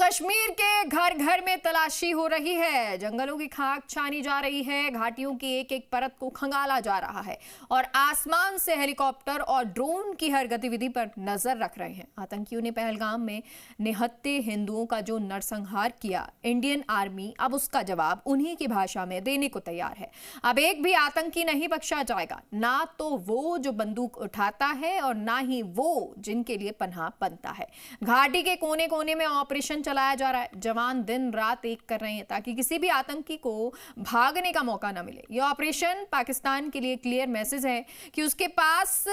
कश्मीर के घर घर में तलाशी हो रही है। जंगलों की खाक छानी जा रही है, घाटियों की एक एक परत को खंगाला जा रहा है और आसमान से हेलीकॉप्टर और ड्रोन की हर गतिविधि पर नजर रख रहे हैं। आतंकियों ने पहलगाम में निहत्थे हिंदुओं का जो नरसंहार किया, इंडियन आर्मी अब उसका जवाब उन्हीं की भाषा में देने को तैयार है। अब एक भी आतंकी नहीं बख्शा जाएगा, ना तो वो जो बंदूक उठाता है और ना ही वो जिनके लिए पनाह बनता है। घाटी के कोने कोने में ऑपरेशन चलाया जा रहा है। जवान दिन रात एक कर रहे हैं ताकि किसी भी आतंकी को भागने का मौका ना मिले। यह ऑपरेशन पाकिस्तान के लिए क्लियर मैसेज है कि उसके पास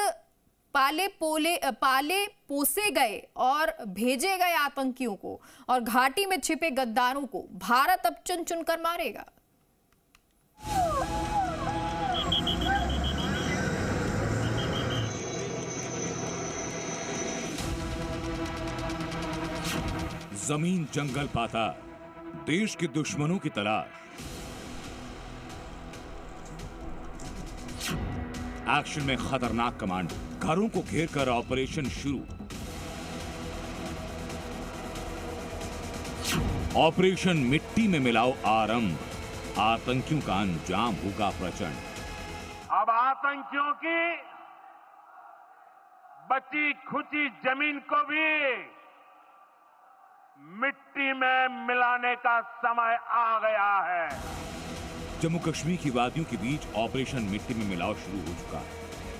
पाले पोसे गए और भेजे गए आतंकियों को और घाटी में छिपे गद्दारों को भारत अब चुन चुनकर मारेगा। जमीन जंगल पाता, देश के दुश्मनों की तलाश, एक्शन में खतरनाक कमांडो, घरों को घेर कर ऑपरेशन शुरू। ऑपरेशन मिट्टी में मिलाओ आरंभ, आतंकियों का अंजाम होगा प्रचंड। अब आतंकियों की बची खुची जमीन को भी मिट्टी में मिलाने का समय आ गया है। जम्मू कश्मीर की वादियों के बीच ऑपरेशन मिट्टी में मिलाओ शुरू हो चुका है।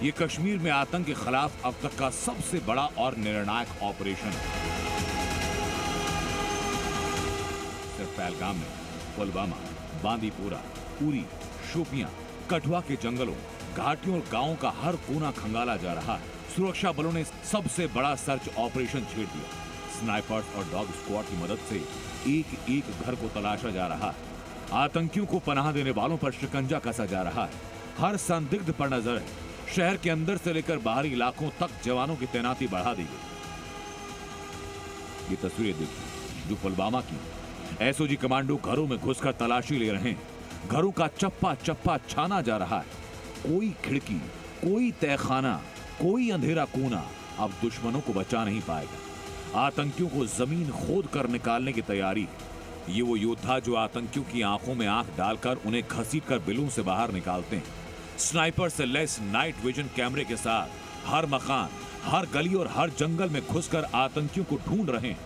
ये कश्मीर में आतंक के खिलाफ अब तक का सबसे बड़ा और निर्णायक ऑपरेशन है। सिर्फ पहलगाम में पुलवामा, बांदीपोरा, उरी, शोपियां, कठुआ के जंगलों, घाटियों और गांवों का हर कोना खंगाला जा रहा है। सुरक्षा बलों ने सबसे बड़ा सर्च ऑपरेशन छेड़ दिया। स्नाइपर्स और डॉग स्क्वाड की मदद से एक एक घर को तलाशा जा रहा है। आतंकियों को पनाह देने वालों पर शिकंजा कसा जा रहा है। हर संदिग्ध पर नजर है। शहर के अंदर से लेकर बाहरी इलाकों तक जवानों की तैनाती बढ़ा दी गई। ये तस्वीरें देखिए जो पुलवामा की। एसओजी कमांडो घरों में घुसकर तलाशी ले रहे हैं। घरों का चप्पा चप्पा छाना जा रहा है। कोई खिड़की, कोई तहखाना, कोई अंधेरा कोना अब दुश्मनों को बचा नहीं पाएगा। आतंकियों को जमीन खोद कर निकालने की तैयारी है। ये वो योद्धा जो आतंकियों की आंखों में आंख डालकर उन्हें घसीटकर बिलों से बाहर निकालते हैं। स्नाइपर से लैस नाइट विजन कैमरे के साथ हर मकान, हर गली और हर जंगल में घुसकर आतंकियों को ढूंढ रहे हैं।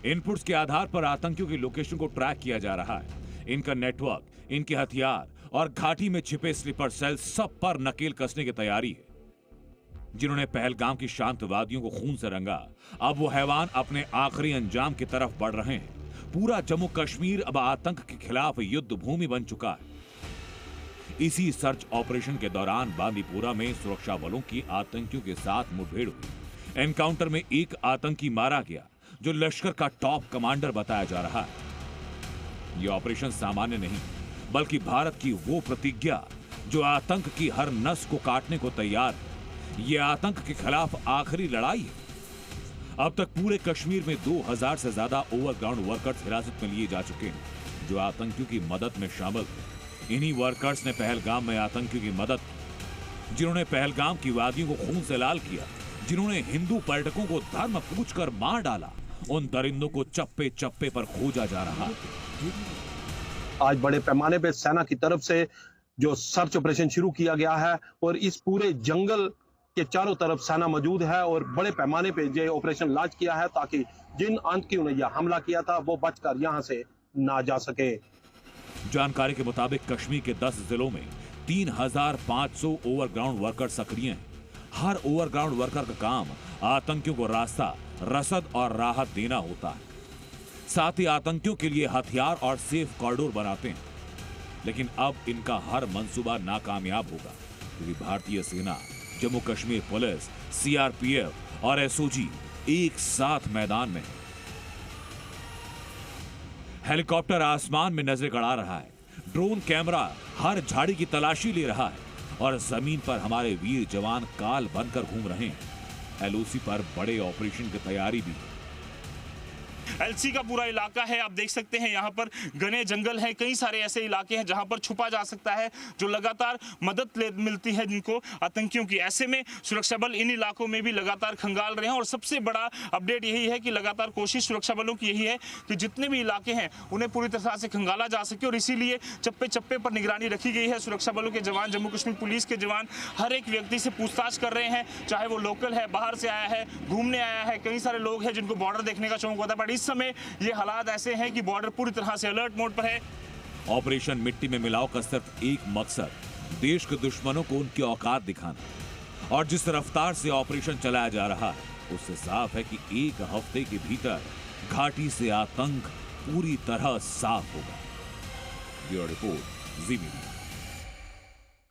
इनपुट्स के आधार पर आतंकियों की लोकेशन को ट्रैक किया जा रहा है। इनका नेटवर्क, इनके हथियार और घाटी में छिपे स्लीपर सेल सब पर नकेल कसने की तैयारी है। जिन्होंने पहलगाम की शांत वादियों को खून से रंगा, अब वो हैवान अपने आखिरी अंजाम की तरफ बढ़ रहे हैं। पूरा जम्मू कश्मीर अब आतंक के खिलाफ युद्ध भूमि बन चुका है। इसी सर्च ऑपरेशन के दौरान बांदीपोरा में सुरक्षा बलों की आतंकियों के साथ मुठभेड़ हुई। एनकाउंटर में एक आतंकी मारा गया जो लश्कर का टॉप कमांडर बताया जा रहा है। यह ऑपरेशन सामान्य नहीं, बल्कि भारत की वो प्रतिज्ञा जो आतंक की हर नस को काटने को तैयार है। ये आतंक के खिलाफ आखिरी लड़ाई है। अब तक पूरे कश्मीर में 2000 से ज्यादा ओवरग्राउंड वर्कर्स हिरासत में लिए जा चुके हैं जो आतंकियों की मदद में शामिल थे। इन्हीं वर्कर्स ने पहलगाम में आतंकियों की मदद की, जिन्होंने पहलगाम की वादियों को खून से लाल किया, जिन्होंने हिंदू पर्यटकों को धर्म पूछकर मार डाला। उन दरिंदों को चप्पे चप्पे पर खोजा जा रहा है। आज बड़े पैमाने पे सेना की तरफ से जो सर्च ऑपरेशन शुरू किया गया है और इस पूरे जंगल के चारों तरफ सेना मौजूद है और बड़े पैमाने पे ये ऑपरेशन लॉन्च किया है ताकि जिन आतंकियों ने यह हमला किया था वो बचकर यहां से ना जा सके। जानकारी के मुताबिक कश्मीर के 10 जिलों में 3500 ओवरग्राउंड वर्कर सक्रिय हैं। हर ओवरग्राउंड वर्कर का काम आतंकियों को रास्ता, रसद और राहत देना होता है। साथ ही आतंकियों के लिए हथियार और सेफ कॉरिडोर बनाते हैं। लेकिन अब इनका हर मंसूबा नाकामयाब होगा क्योंकि भारतीय सेना, जम्मू कश्मीर पुलिस, सीआरपीएफ और एसओजी एक साथ मैदान में है। हेलीकॉप्टर आसमान में नजरें गड़ा रहा है, ड्रोन कैमरा हर झाड़ी की तलाशी ले रहा है और जमीन पर हमारे वीर जवान काल बनकर घूम रहे हैं। एलओसी पर बड़े ऑपरेशन की तैयारी भी है। एलसी का पूरा इलाका है, आप देख सकते हैं यहाँ पर घने जंगल हैं, कई सारे ऐसे इलाके हैं जहाँ पर छुपा जा सकता है, जो लगातार मदद मिलती है जिनको आतंकियों की। ऐसे में सुरक्षा बल इन इलाकों में भी लगातार खंगाल रहे हैं और सबसे बड़ा अपडेट यही है कि लगातार कोशिश सुरक्षा बलों की यही है कि जितने भी इलाके हैं उन्हें पूरी तरह से खंगाला जा सके और इसीलिए चप्पे चप्पे पर निगरानी रखी गई है। सुरक्षा बलों के जवान, जम्मू कश्मीर पुलिस के जवान हर एक व्यक्ति से पूछताछ कर रहे हैं, चाहे वो लोकल है, बाहर से आया है, घूमने आया है। कई सारे लोग हैं जिनको बॉर्डर देखने का शौक होता है, बट इस समय ये हालात ऐसे हैं कि बॉर्डर पूरी तरह से अलर्ट मोड पर है। ऑपरेशन मिट्टी में मिलाओ का सिर्फ एक मकसद देश के दुश्मनों को उनकी औकात दिखाना, और जिस रफ्तार से ऑपरेशन चलाया जा रहा है उससे साफ है कि एक हफ्ते के भीतर घाटी से आतंक पूरी तरह साफ होगा। ब्यूरो रिपोर्ट, जी मीडिया।